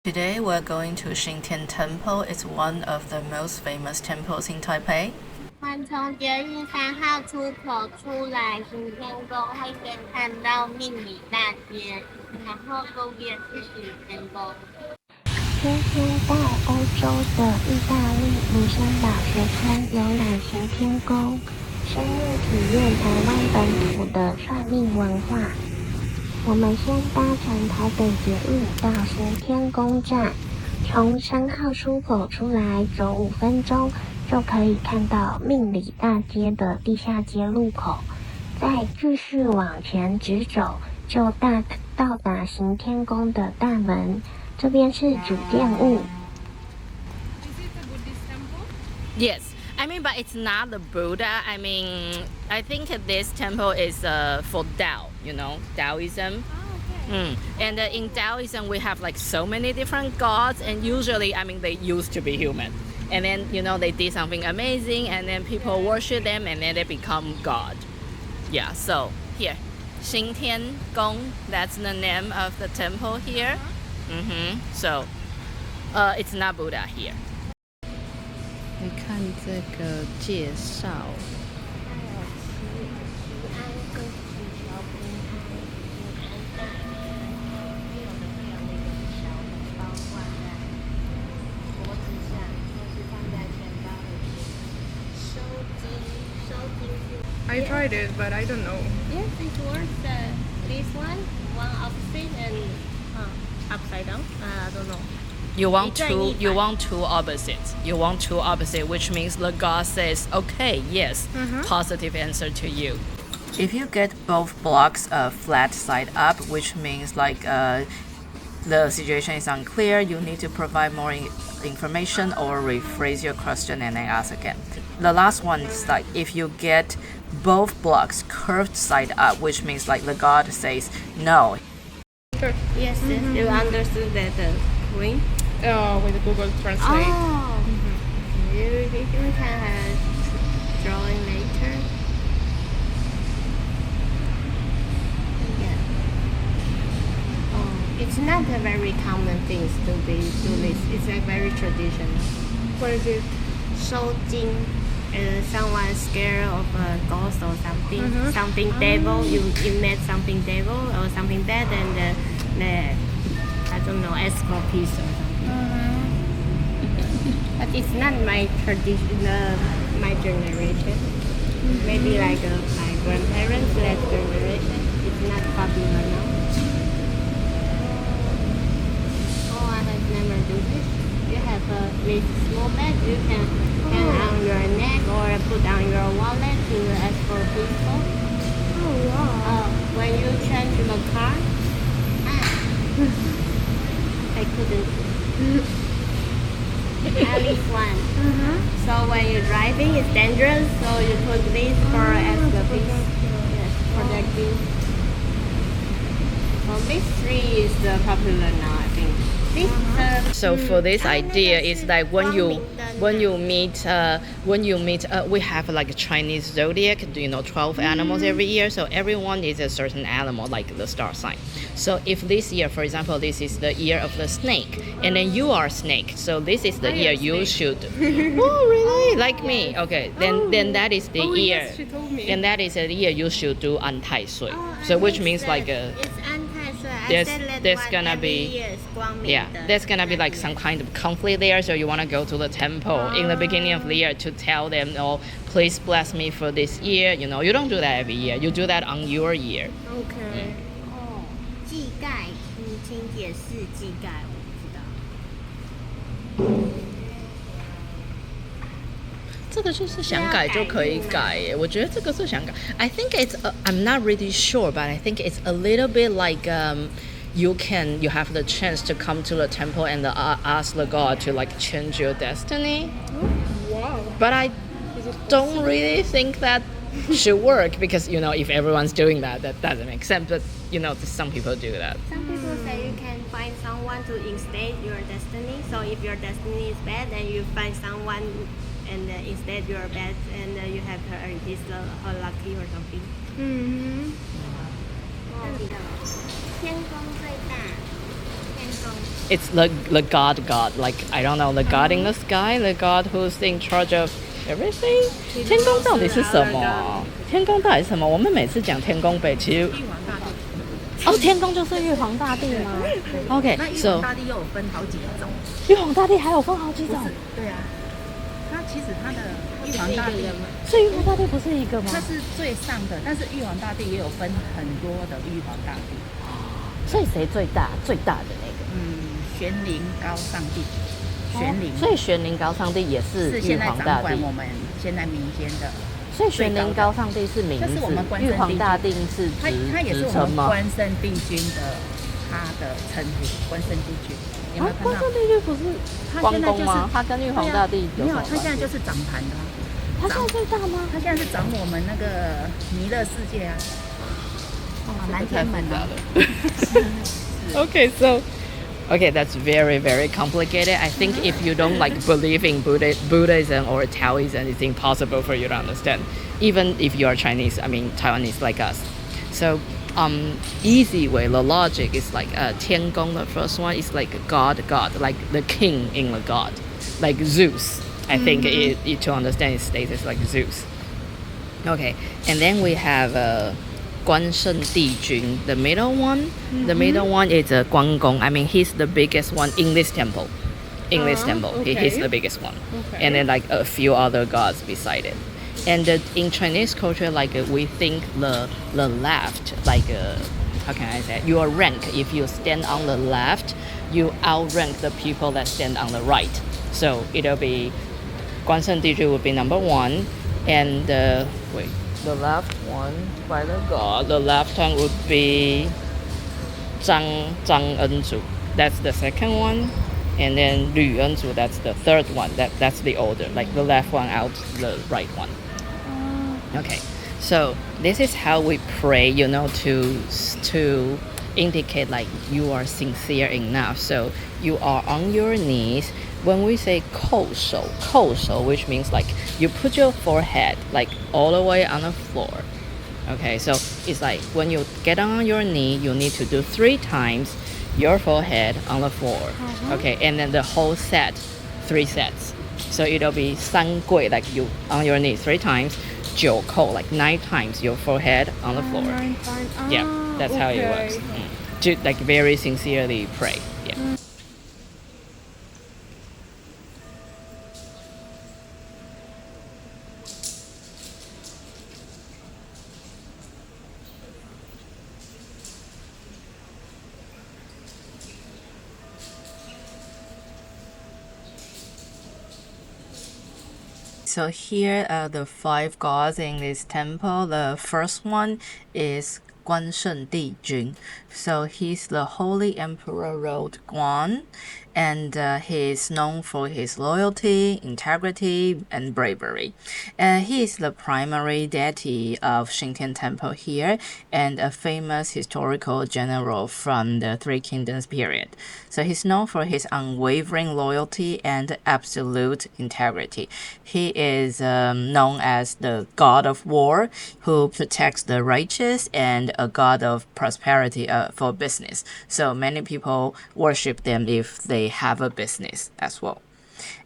Today we're going to Xingtian Temple. It's one of the most famous temples in Taipei. 从捷运3号出口出来，行天宫会先看到命理大街，然后右边是行天宫。今天在欧洲的意大利卢森堡学村游览行天宫，深入体验台湾本土的算命文化。我们先搭乘台北捷运到行天宫站，从3号出口出来走5分钟，就可以看到命理大街的地下街入口。再继续往前直走，就到达行天宫的大门。这边是主殿物。Is it a Buddhist temple? Yes, I mean, but it's not the Buddha. I mean, I think this temple is for Tao, Taoism. Oh, okay. And in Taoism, we have like so many different gods, and usually, I mean, they used to be human. And then, they did something amazing, and then people worship them, and then they become God. Yeah, so here, Xingtian Gong, that's the name of the temple here. So, it's not Buddha here. 你看这个介绍。I tried it, but I don't know. Yes, it works. This one opposite and upside down. I don't know. You want two opposites. You want two opposites, which means the God says, okay, yes, positive answer to you. If you get both blocks flat side up, which means like the situation is unclear, you need to provide more information or rephrase your question and then ask again. The last one is like if you get both blocks curved side up, which means like the God says no. Yes, you understood that point. With Google Translate. Oh, you can drawing later. Yeah. It's not a very common thing to do this. It's a very traditional. What is it? 收金. Someone scared of a ghost or something, something devil. You met something devil or something bad, and I don't know, ask for peace or something. But it's not my tradition, my generation. Maybe like my grandparents' last generation. It's not popular now. Oh, I have never do this. You have with small bag, you can hang on your neck or put on your wallet to ask for people. Oh, wow. When you change the car, I couldn't. At least one. So when you're driving, it's dangerous. So you put this for as the peace. Yes, protecting. So this tree is popular now, I think. So for this idea is like when you meet we have like a Chinese zodiac, 12 animals every year, so everyone is a certain animal like the star sign. So if this year, for example, this is the year of the snake, and then you are snake, so this is the year you should oh really like me, okay, then that is the year, yes, she told me. then that is the year you should do 安太岁, so which means like it's there's gonna be there's gonna be like some kind of conflict there, so you want to go to the temple in the beginning of the year to tell them, oh, please bless me for this year. You don't do that every year, you do that on your year. Okay. 祭盖，请解释祭盖，我不知道。这个就是想改就可以改耶，我觉得这个是想改。I think it's I'm not really sure, but I think it's a little bit like you have the chance to come to the temple and ask the God to like change your destiny. Wow. But I don't really think that should work because if everyone's doing that doesn't make sense. But some people do that. Some people say you can find someone to instate your destiny. So if your destiny is bad, then you find someone and instead you're bad, and you have her lucky or something. 天宫最大，天 It's the god, like I don't know, the god in the sky, the god who's in charge of everything. 天宫到底是什么？天宫到底是什么？我们每次讲天宫北，其实哦，天宫就是玉皇大帝吗？OK， 那玉 so 皇大帝又有分好几种。玉皇大帝还有分好几种，对啊，它其实它的玉皇大帝，所以玉皇大帝不是一个吗？它是最上的，但是玉皇大帝也有分很多的玉皇大帝。所以谁最大？最大的那个？玄灵高上帝，玄灵，所以玄灵高上帝也是玉是现在皇大帝。掌管我们现在民间的。所以玄灵高上帝是名字，玉皇大帝是他也是我们职称吗？关圣帝君的他的称呼，关圣帝君。有没有看到？关圣帝君不是关公吗？他跟玉皇大帝有没有，什么关系？他现在就是掌盘的。他现在最大吗？他现在是掌我们那个弥勒世界啊，南天门啊。Okay, so okay, that's very very complicated. I think if you don't like believe in Buddhism or Taoism, it's impossible for you to understand. Even if you are Chinese, I mean Taiwanese like us. So easy way, the logic is like 天宫 the first one is like god, like the king in the god, like Zeus. I think to understand it states it's like Zeus. Okay, and then we have 关圣帝君, the middle one. The middle one is Guan Gong. I mean, he's the biggest one in this temple. In this temple, he's the biggest one. Okay. And then like a few other gods beside it. And in Chinese culture, like we think the left, like how can I say it? Your rank. If you stand on the left, you outrank the people that stand on the right. So it'll be 关圣帝君would be number one, and wait. The left one by the god. The left one would be Zhang Enzu. That's the second one, and then Lü Enzu. That's the third one. That's the order. Like the left one out the right one. Okay, so this is how we pray. You know, to indicate like you are sincere enough. So you are on your knees. When we say 叩首, which means like you put your forehead like all the way on the floor. Okay, so it's like when you get on your knee, you need to do 3 times your forehead on the floor. Okay, and then the whole set, 3 sets. So it'll be 三跪, like you on your knee 3 times, 九叩, like 9 times your forehead on the floor. Yeah, that's how it works. To like very sincerely pray. Yeah. So here are the 5 gods in this temple. The first one is 关圣帝君. So he's the holy emperor ruled Guan, and he is known for his loyalty, integrity, and bravery. He is the primary deity of Xingtian Temple here, and a famous historical general from the Three Kingdoms period. So he's known for his unwavering loyalty and absolute integrity. He is known as the god of war who protects the righteous and a god of prosperity for business. So many people worship them if they have a business as well.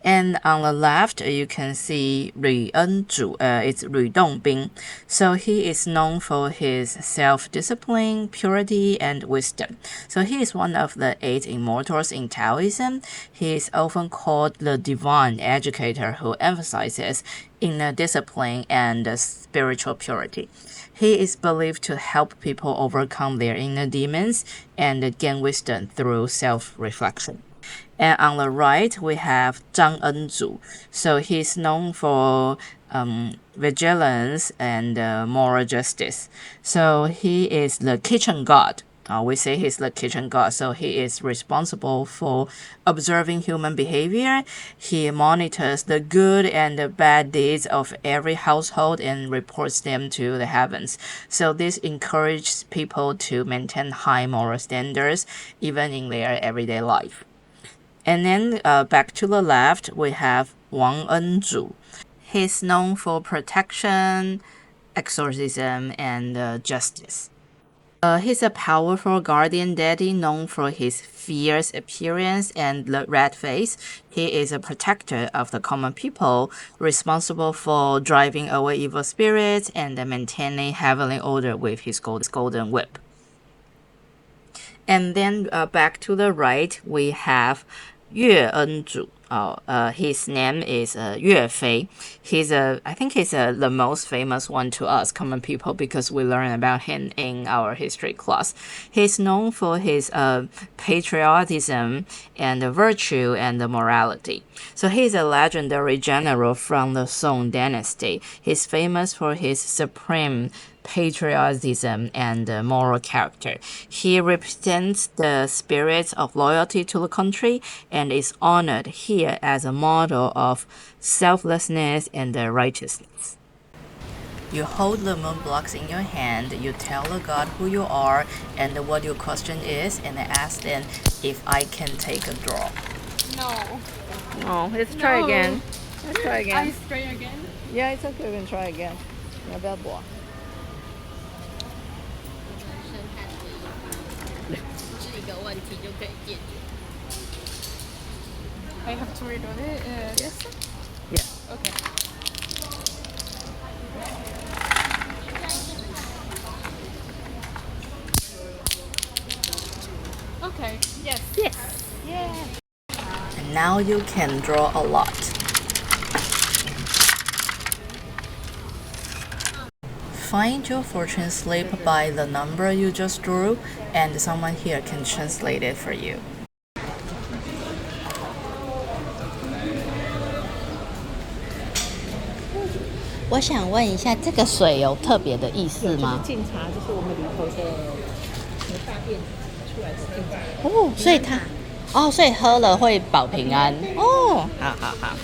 And on the left, you can see Lü Enzu. It's Lü Dongbing. So he is known for his self-discipline, purity, and wisdom. So he is one of the 8 immortals in Taoism. He is often called the divine educator who emphasizes inner discipline and spiritual purity. He is believed to help people overcome their inner demons and gain wisdom through self-reflection. And on the right, we have Zhang Enzu. So he's known for vigilance and moral justice. So he is the kitchen god. We say he's the kitchen god. So he is responsible for observing human behavior. He monitors the good and the bad deeds of every household and reports them to the heavens. So this encourages people to maintain high moral standards even in their everyday life. And then back to the left, we have Wang Enzu. He's known for protection, exorcism, and justice. He's a powerful guardian deity known for his fierce appearance and the red face. He is a protector of the common people, responsible for driving away evil spirits and maintaining heavenly order with his golden whip. And then back to the right, we have 月恩主. His name is Yue Fei. I think he's the most famous one to us common people because we learn about him in our history class. He's known for his patriotism and virtue and morality. So he's a legendary general from the Song dynasty. He's famous for his supreme patriotism and moral character. He represents the spirit of loyalty to the country and is honored here as a model of selflessness and righteousness. You hold the moon blocks in your hand, you tell the god who you are and what your question is, and ask them if I can take a draw. No. Oh, let's try again. Let's try again. Ice try again. Yeah, it's okay. We can try again. 要不要播？是一个问题就可以解决。 I have to read on it. Yes. Yeah. Okay. Okay. Yes. Yes. And now you can draw a lot. Find your fortune slip by the number you just drew, and someone here can translate it for you. 我想问一下，这个水有特别的意思吗？敬茶就是我们里头的大便出来是敬茶。哦，所以它，哦，所以喝了会保平安。哦，好好好。